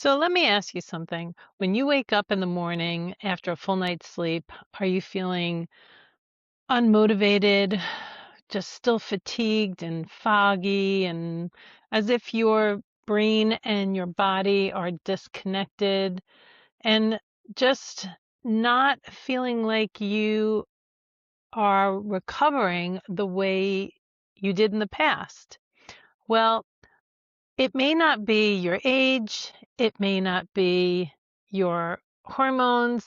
So let me ask you something. When you wake up in the morning after a full night's sleep, are you feeling unmotivated, just still fatigued and foggy, and as if your brain and your body are disconnected and just not feeling like you are recovering the way you did in the past? Well, it may not be your age, it may not be your hormones,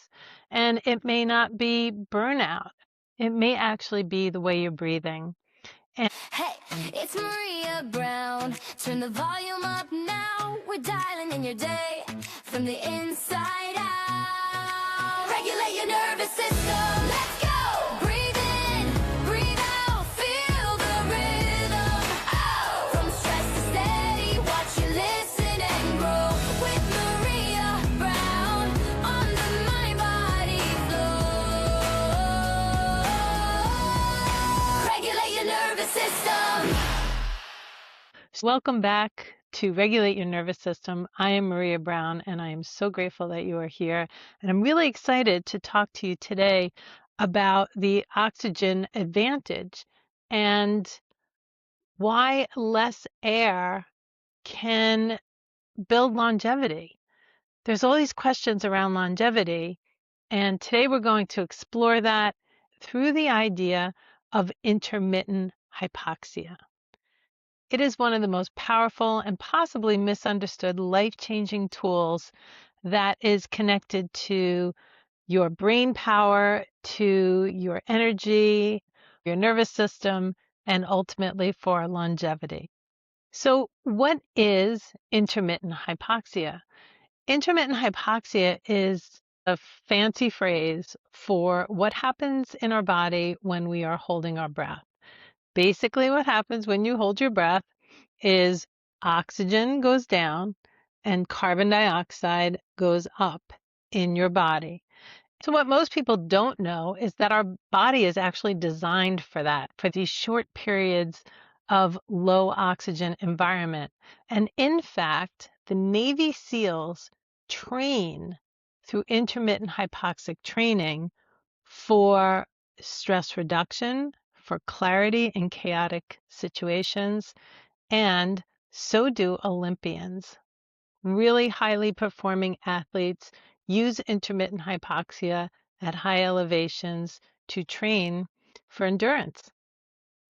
and it may not be burnout. It may actually be the way you're breathing. And Hey, it's Maria Brown. Turn the volume up now. We're dialing in your day from the inside out. Regulate your nervous system. Let's go. Breathe in, breathe out. Feel the rhythm. Oh, from stress to steady, watch you listen and grow with Maria Brown on the Mind Body Flow. Regulate your nervous system. welcome back to Regulate Your Nervous System. I am Maria Brown, and I am so grateful that you are here. And I'm really excited to talk to you today about the oxygen advantage and why less air can build longevity. There's all these questions around longevity, and today we're going to explore that through the idea of intermittent hypoxia. It is one of the most powerful and possibly misunderstood life-changing tools that is connected to your brain power, to your energy, your nervous system, and ultimately for longevity. So, what is intermittent hypoxia? Intermittent hypoxia is a fancy phrase for what happens in our body when we are holding our breath. Basically, what happens when you hold your breath is oxygen goes down and carbon dioxide goes up in your body. So, what most people don't know is that our body is actually designed for that, for these short periods of low oxygen environment. And in fact, the Navy SEALs train through intermittent hypoxic training for stress reduction, for clarity in chaotic situations, and so do Olympians. Really highly performing athletes use intermittent hypoxia at high elevations to train for endurance.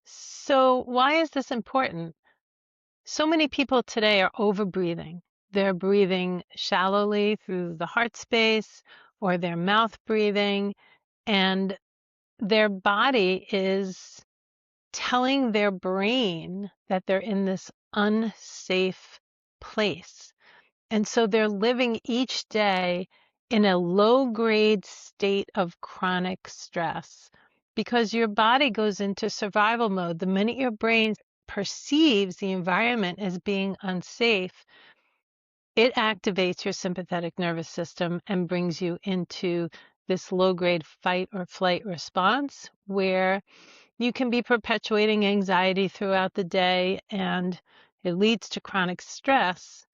So, why is this important? So many people today are overbreathing. They're breathing shallowly through the heart space or their mouth breathing, and their body is telling their brain that they're in this unsafe place. And so they're living each day in a low grade state of chronic stress because your body goes into survival mode. The minute your brain perceives the environment as being unsafe, it activates your sympathetic nervous system and brings you into this low grade fight or flight response where you can be perpetuating anxiety throughout the day, and it leads to chronic stress,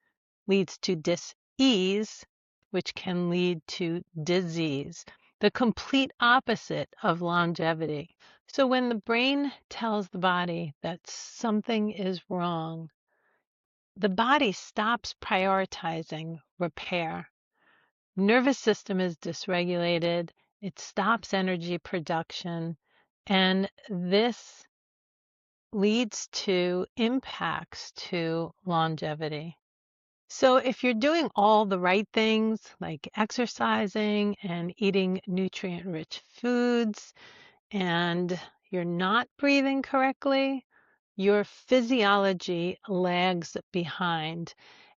leads to dis-ease, which can lead to disease, the complete opposite of longevity. So when the brain tells the body that something is wrong, the body stops prioritizing repair. Nervous system is dysregulated, it stops energy production, and this leads to impacts to longevity. So if you're doing all the right things like exercising and eating nutrient-rich foods and you're not breathing correctly, your physiology lags behind.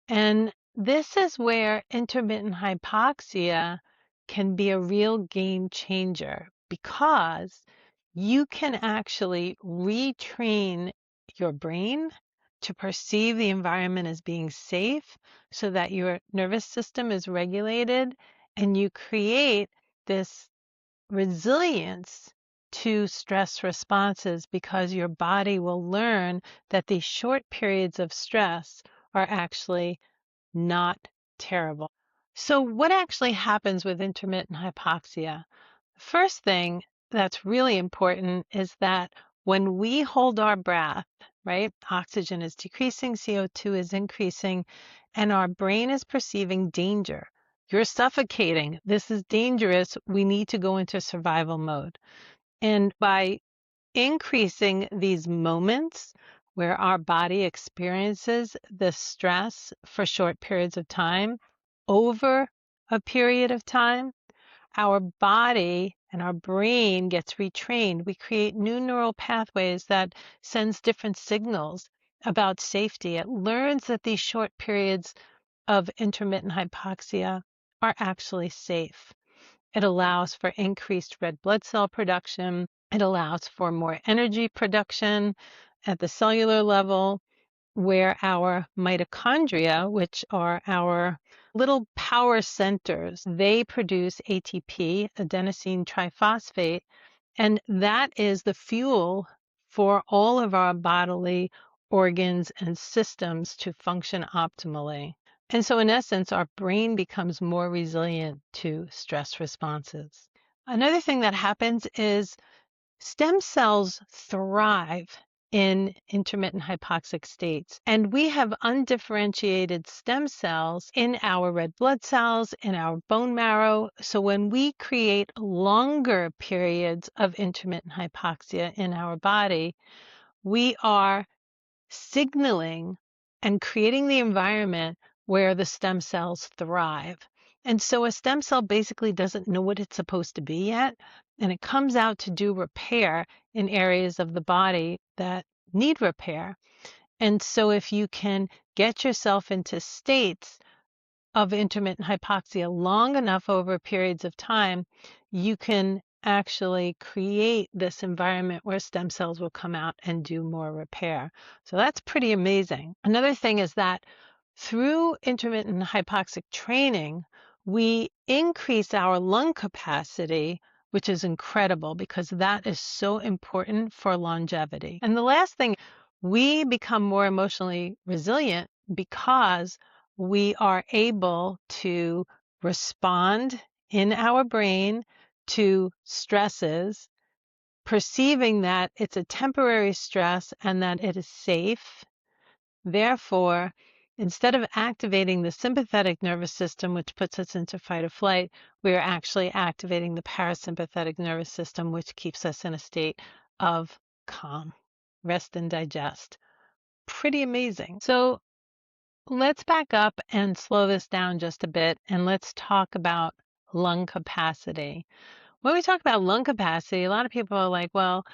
And this is where intermittent hypoxia can be a real game changer because you can actually retrain your brain to perceive the environment as being safe so that your nervous system is regulated and you create this resilience to stress responses because your body will learn that these short periods of stress are actually not terrible. So what actually happens with intermittent hypoxia? First thing that's really important is that when we hold our breath, right, oxygen is decreasing, CO2 is increasing, and our brain is perceiving danger. You're suffocating. This is dangerous. We need to go into survival mode. And by increasing these moments where our body experiences the stress for short periods of time over a period of time, our body and our brain gets retrained. We create new neural pathways that sends different signals about safety. It learns that these short periods of intermittent hypoxia are actually safe. It allows for increased red blood cell production. It allows for more energy production at the cellular level, where our mitochondria, which are our little power centers, they produce ATP, adenosine triphosphate, and that is the fuel for all of our bodily organs and systems to function optimally. And so, in essence, our brain becomes more resilient to stress responses. Another thing that happens is stem cells thrive in intermittent hypoxic states, and we have undifferentiated stem cells in our red blood cells, in our bone marrow. So when we create longer periods of intermittent hypoxia in our body, we are signaling and creating the environment where the stem cells thrive. And so a stem cell basically doesn't know what it's supposed to be yet, and it comes out to do repair in areas of the body that need repair. And so if you can get yourself into states of intermittent hypoxia long enough over periods of time, you can actually create this environment where stem cells will come out and do more repair. So that's pretty amazing. Another thing is that through intermittent hypoxic training, we increase our lung capacity, which is incredible because that is so important for longevity. And the last thing, we become more emotionally resilient because we are able to respond in our brain to stresses, perceiving that it's a temporary stress and that it is safe. Therefore, instead of activating the sympathetic nervous system, which puts us into fight or flight, we are actually activating the parasympathetic nervous system, which keeps us in a state of calm, rest and digest. Pretty amazing. So let's back up and slow this down just a bit, and let's talk about lung capacity. When we talk about lung capacity, a lot of people are like, well,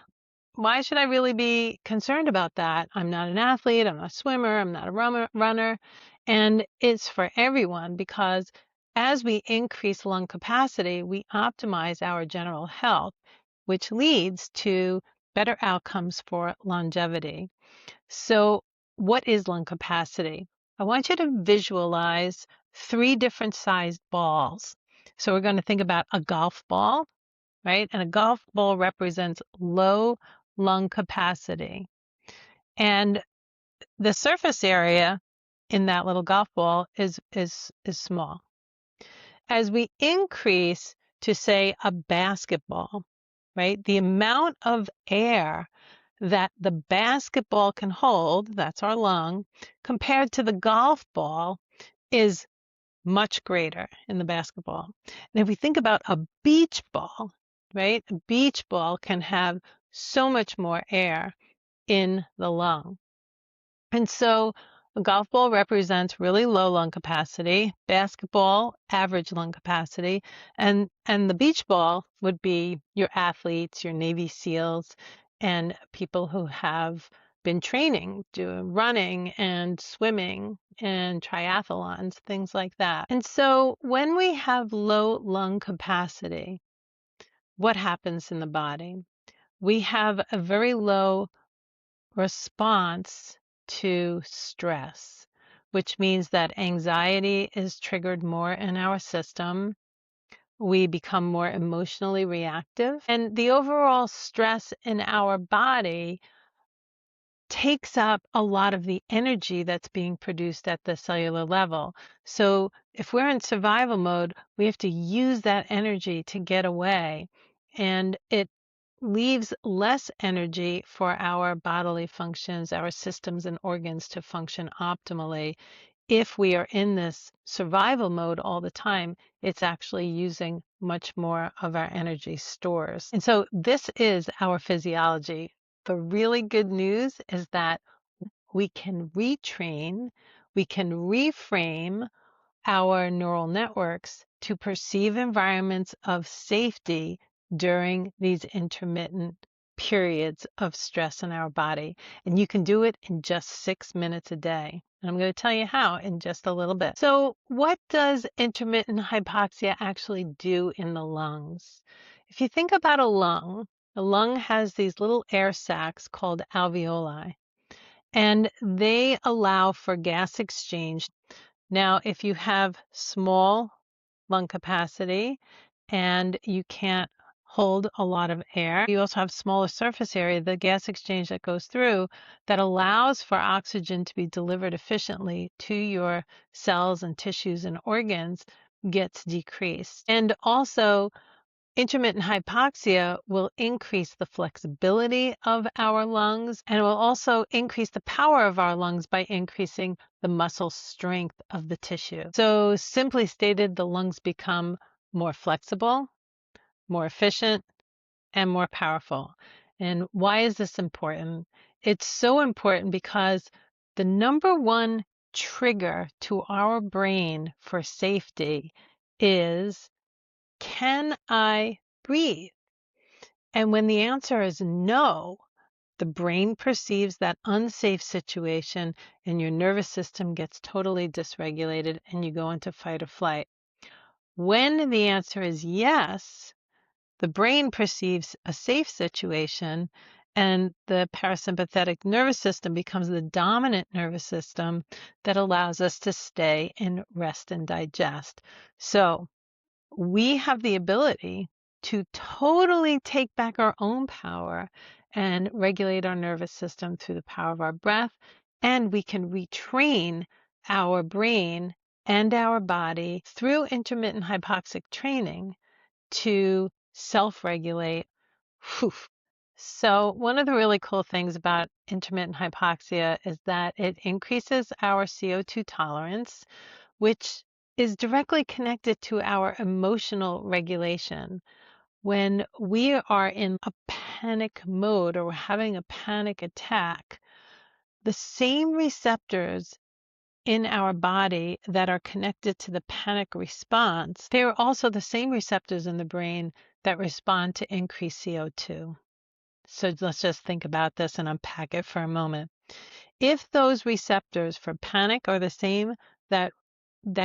why should I really be concerned about that? I'm not an athlete, I'm not a swimmer, I'm not a runner. And it's for everyone because as we increase lung capacity, we optimize our general health, which leads to better outcomes for longevity. So, what is lung capacity? I want you to visualize 3 different sized balls. So, we're going to think about a golf ball, right? And a golf ball represents low lung capacity. And the surface area in that little golf ball is small. As we increase to, say, a basketball, right? The amount of air that the basketball can hold, that's our lung, compared to the golf ball is much greater in the basketball. And if we think about a beach ball, right? A beach ball can have so much more air in the lung. And so a golf ball represents really low lung capacity, basketball, average lung capacity, and the beach ball would be your athletes, your Navy SEALs, and people who have been training, doing running and swimming and triathlons, things like that. And so when we have low lung capacity, what happens in the body? We have a very low response to stress, which means that anxiety is triggered more in our system. We become more emotionally reactive, and the overall stress in our body takes up a lot of the energy that's being produced at the cellular level. So if we're in survival mode, we have to use that energy to get away, and it leaves less energy for our bodily functions, our systems and organs to function optimally. If we are in this survival mode all the time, it's actually using much more of our energy stores. And so this is our physiology. The really good news is that we can retrain, we can reframe our neural networks to perceive environments of safety during these intermittent periods of stress in our body. And you can do it in just 6 minutes a day. And I'm going to tell you how in just a little bit. So what does intermittent hypoxia actually do in the lungs? If you think about a lung has these little air sacs called alveoli, and they allow for gas exchange. Now, if you have small lung capacity and you can't hold a lot of air, you also have smaller surface area, the gas exchange that goes through that allows for oxygen to be delivered efficiently to your cells and tissues and organs gets decreased. And also, intermittent hypoxia will increase the flexibility of our lungs, and it will also increase the power of our lungs by increasing the muscle strength of the tissue. So simply stated, the lungs become more flexible, more efficient, and more powerful. And why is this important? It's so important because the number one trigger to our brain for safety is, can I breathe? And when the answer is no, the brain perceives that unsafe situation and your nervous system gets totally dysregulated and you go into fight or flight. When the answer is yes, the brain perceives a safe situation and the parasympathetic nervous system becomes the dominant nervous system that allows us to stay in rest and digest. So we have the ability to totally take back our own power and regulate our nervous system through the power of our breath. And we can retrain our brain and our body through intermittent hypoxic training to self-regulate. So one of the really cool things about intermittent hypoxia is that it increases our CO2 tolerance, which is directly connected to our emotional regulation. When we are in a panic mode or we're having a panic attack, the same receptors in our body that are connected to the panic response, they are also the same receptors in the brain that respond to increased CO2. So let's just think about this and unpack it for a moment. If those receptors for panic are the same that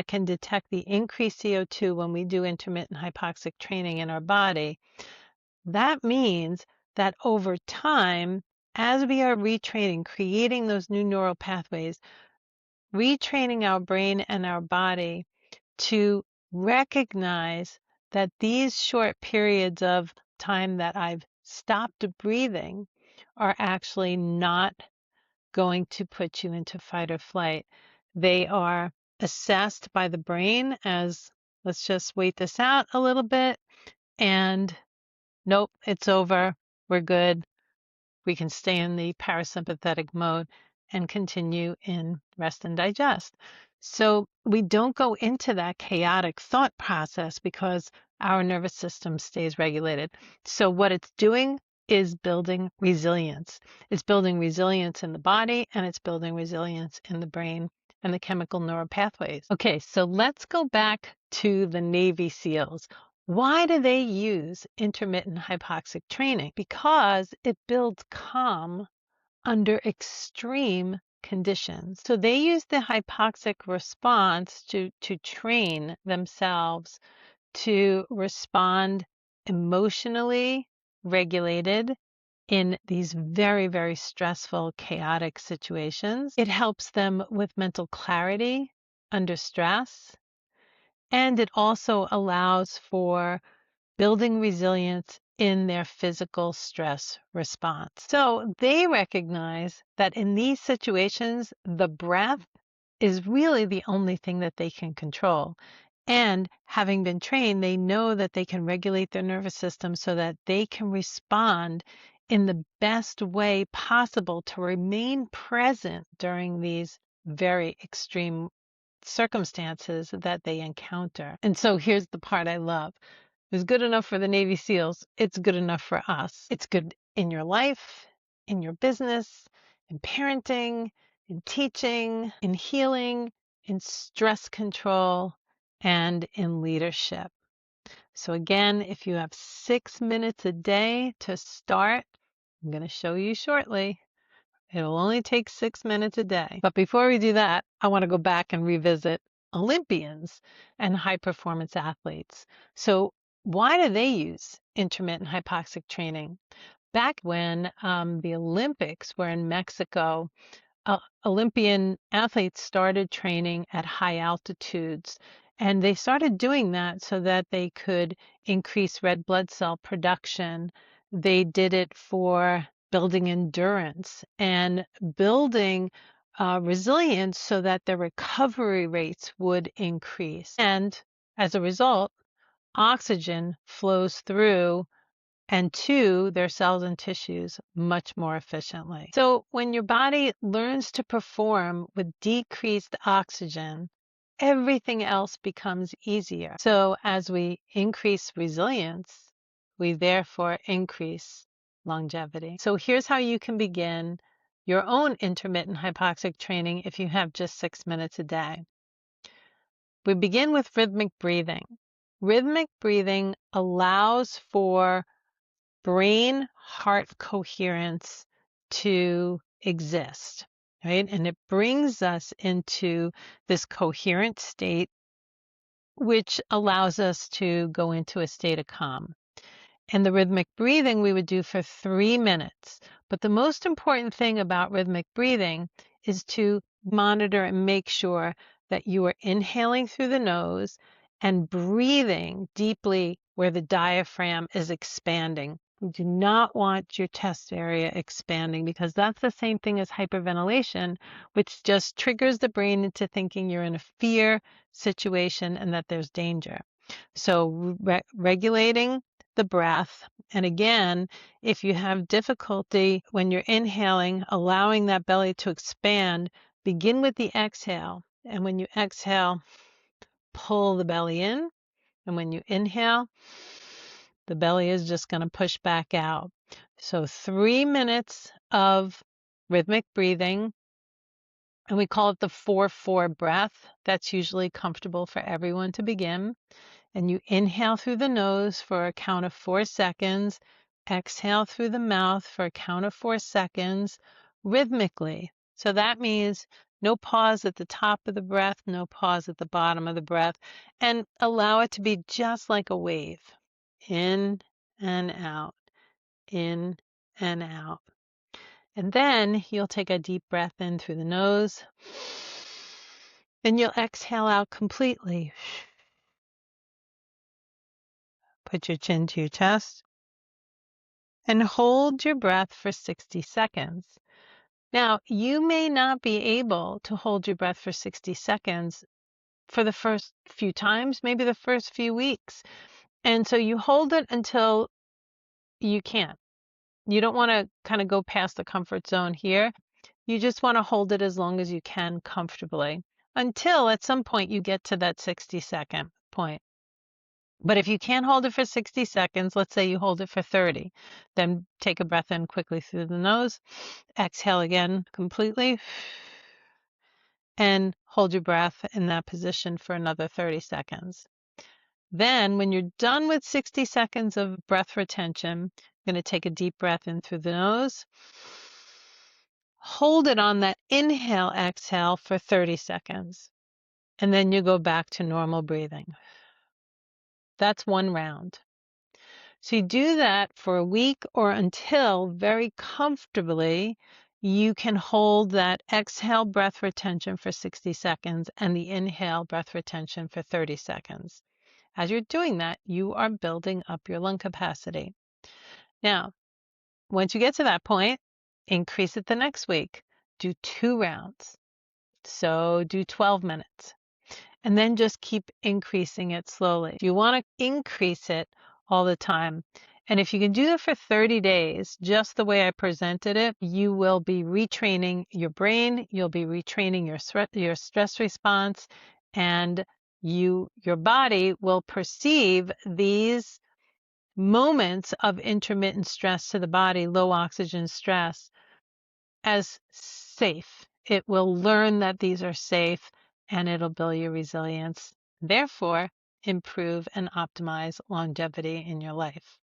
can detect the increased CO2 when we do intermittent hypoxic training in our body, that means that over time, as we are retraining, creating those new neural pathways, retraining our brain and our body to recognize that these short periods of time that I've stopped breathing are actually not going to put you into fight or flight. They are assessed by the brain as, let's just wait this out a little bit, and nope, it's over. We're good. We can stay in the parasympathetic mode and continue in rest and digest. So we don't go into that chaotic thought process because our nervous system stays regulated. So what it's doing is building resilience. It's building resilience in the body, and it's building resilience in the brain and the chemical neural pathways. Okay, so let's go back to the Navy SEALs. Why do they use intermittent hypoxic training? Because it builds calm under extreme conditions. So they use the hypoxic response to train themselves to respond emotionally regulated in these very, very stressful, chaotic situations. It helps them with mental clarity under stress. And it also allows for building resilience in their physical stress response. So they recognize that in these situations, the breath is really the only thing that they can control. And having been trained, they know that they can regulate their nervous system so that they can respond in the best way possible to remain present during these very extreme circumstances that they encounter. And so here's the part I love. It was good enough for the Navy SEALs. It's good enough for us. It's good in your life, in your business, in parenting, in teaching, in healing, in stress control, and in leadership. So again, if you have 6 minutes a day to start, I'm going to show you shortly. It'll only take 6 minutes a day. But before we do that, I want to go back and revisit Olympians and high performance athletes. So why do they use intermittent hypoxic training? Back when the Olympics were in Mexico, Olympian athletes started training at high altitudes. And they started doing that so that they could increase red blood cell production. They did it for building endurance and building resilience so that their recovery rates would increase. And as a result, oxygen flows through and to their cells and tissues much more efficiently. So when your body learns to perform with decreased oxygen, everything else becomes easier. So as we increase resilience, we therefore increase longevity. So here's how you can begin your own intermittent hypoxic training if you have just 6 minutes a day. We begin with rhythmic breathing. Rhythmic breathing allows for brain-heart coherence to exist, right? And it brings us into this coherent state, which allows us to go into a state of calm. And the rhythmic breathing we would do for 3 minutes. But the most important thing about rhythmic breathing is to monitor and make sure that you are inhaling through the nose and breathing deeply where the diaphragm is expanding. You do not want your chest area expanding because that's the same thing as hyperventilation, which just triggers the brain into thinking you're in a fear situation and that there's danger. So regulating the breath. And again, if you have difficulty when you're inhaling, allowing that belly to expand, begin with the exhale. And when you exhale, pull the belly in. And when you inhale, the belly is just going to push back out. So 3 minutes of rhythmic breathing. And we call it the 4-4 breath. That's usually comfortable for everyone to begin. And you inhale through the nose for a count of 4 seconds. Exhale through the mouth for a count of 4 seconds rhythmically. So that means no pause at the top of the breath, no pause at the bottom of the breath, and allow it to be just like a wave. In and out, in and out. And then you'll take a deep breath in through the nose. Then you'll exhale out completely. Put your chin to your chest and hold your breath for 60 seconds. Now, you may not be able to hold your breath for 60 seconds for the first few times, maybe the first few weeks. And so you hold it until you can't. You don't want to kind of go past the comfort zone here. You just want to hold it as long as you can comfortably until at some point you get to that 60-second point. But if you can't hold it for 60 seconds, let's say you hold it for 30, then take a breath in quickly through the nose, exhale again completely, and hold your breath in that position for another 30 seconds. Then when you're done with 60 seconds of breath retention, you're going to take a deep breath in through the nose, hold it on that inhale, exhale for 30 seconds, and then you go back to normal breathing. That's one round. So you do that for a week or until very comfortably you can hold that exhale breath retention for 60 seconds and the inhale breath retention for 30 seconds. As you're doing that, you are building up your lung capacity. Now, once you get to that point, increase it the next week. Do 2 rounds. So do 12 minutes. And then just keep increasing it slowly. You want to increase it all the time. And if you can do that for 30 days, just the way I presented it, you will be retraining your brain, you'll be retraining your stress response, and your body will perceive these moments of intermittent stress to the body, low oxygen stress, as safe. It will learn that these are safe and it'll build your resilience, therefore improve and optimize longevity in your life.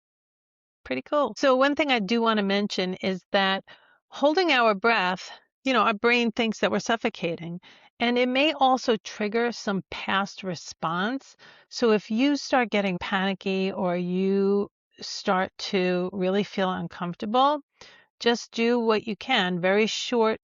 Pretty cool. So one thing I do want to mention is that holding our breath, our brain thinks that we're suffocating, and it may also trigger some past response. So if you start getting panicky or you start to really feel uncomfortable, just do what you can. Very short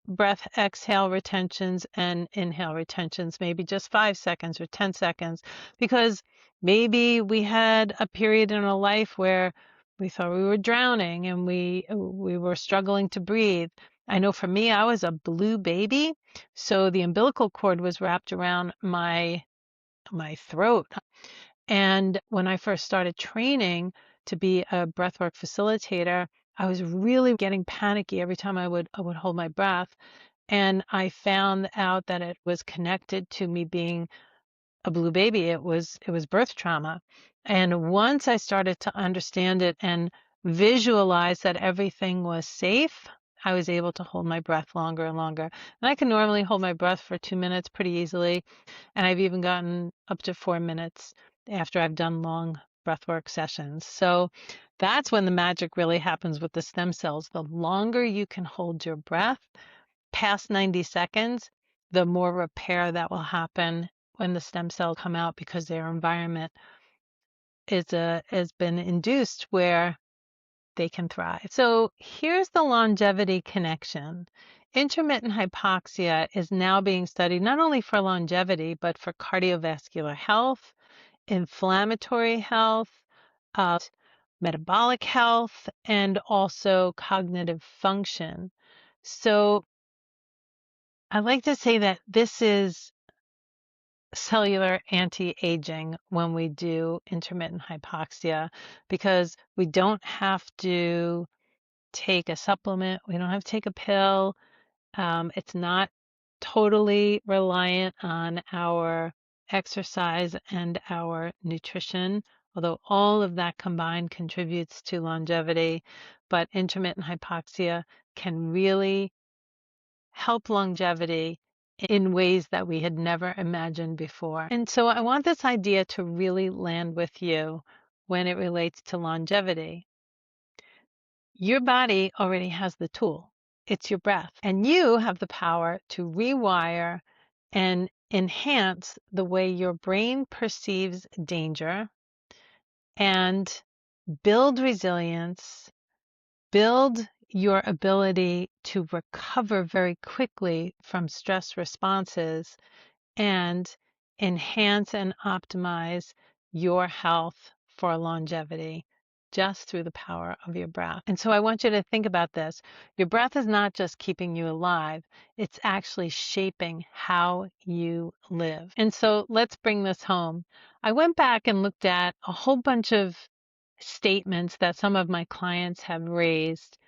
breath exhale retentions and inhale retentions, maybe just 5 seconds or 10 seconds, because maybe we had a period in our life where we thought we were drowning and we were struggling to breathe. I know for me, I was a blue baby, so the umbilical cord was wrapped around my throat. And when I first started training to be a breathwork facilitator, I was really getting panicky every time I would hold my breath. And I found out that it was connected to me being a blue baby. It was birth trauma. And once I started to understand it and visualize that everything was safe, I was able to hold my breath longer and longer. And I can normally hold my breath for 2 minutes pretty easily. And I've even gotten up to 4 minutes after I've done long breathwork sessions. So that's when the magic really happens with the stem cells. The longer you can hold your breath, past 90 seconds, the more repair that will happen when the stem cells come out, because their environment has been induced where they can thrive. So here's the longevity connection. Intermittent hypoxia is now being studied not only for longevity, but for cardiovascular health, inflammatory health, metabolic health, and also cognitive function. So I like to say that this is cellular anti-aging when we do intermittent hypoxia, because we don't have to take a supplement, we don't have to take a pill. It's not totally reliant on our exercise and our nutrition, although all of that combined contributes to longevity. But intermittent hypoxia can really help longevity in ways that we had never imagined before. And so I want this idea to really land with you when it relates to longevity. Your body already has the tool. It's your breath. And you have the power to rewire and enhance the way your brain perceives danger and build resilience, build your ability to recover very quickly from stress responses, and enhance and optimize your health for longevity just through the power of your breath. And so I want you to think about this. Your breath is not just keeping you alive, it's actually shaping how you live. And so let's bring this home. I went back and looked at a whole bunch of statements that some of my clients have raised,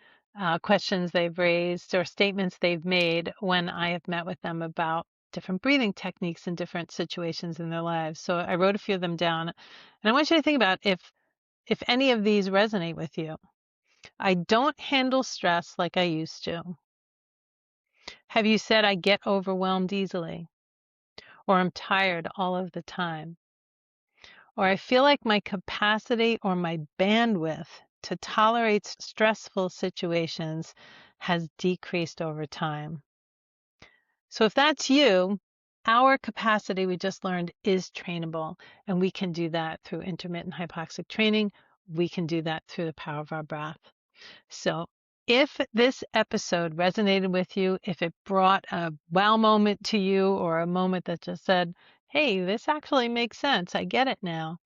questions they've raised, or statements they've made when I have met with them about different breathing techniques in different situations in their lives. So I wrote a few of them down, and I want you to think about if any of these resonate with you. I don't handle stress like I used to. Have you said I get overwhelmed easily? Or I'm tired all of the time? Or I feel like my capacity or my bandwidth to tolerate stressful situations has decreased over time? So if that's you, our capacity, we just learned, is trainable, and we can do that through intermittent hypoxic training. We can do that through the power of our breath. So if this episode resonated with you, if it brought a wow moment to you, or a moment that just said, hey, this actually makes sense, I get it now,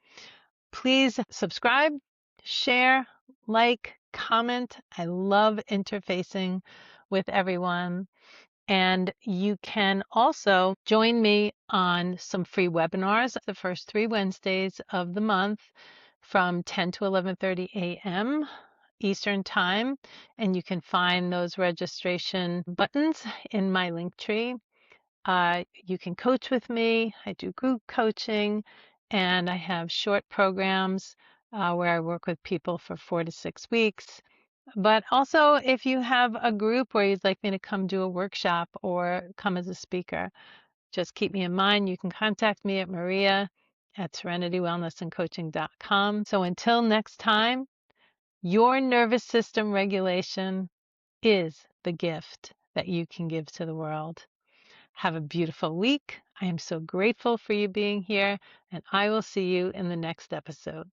please subscribe, share, like, comment. I love interfacing with everyone. And you can also join me on some free webinars the first 3 Wednesdays of the month from 10 to 11:30 a.m. Eastern Time. And you can find those registration buttons in my link tree. You can coach with me. I do group coaching, and I have short programs where I work with people for 4 to 6 weeks. But also, if you have a group where you'd like me to come do a workshop or come as a speaker, just keep me in mind. You can contact me at maria@serenitywellnessandcoaching.com. So until next time, your nervous system regulation is the gift that you can give to the world. Have a beautiful week. I am so grateful for you being here, and I will see you in the next episode.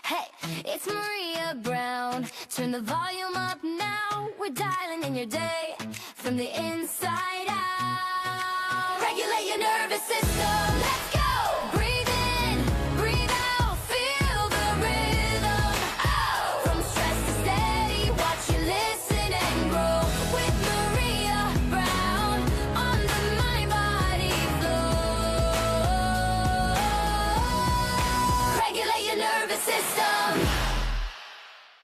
Hey, it's Maria Brown. Turn the volume up now. We're dialing in your day from the inside.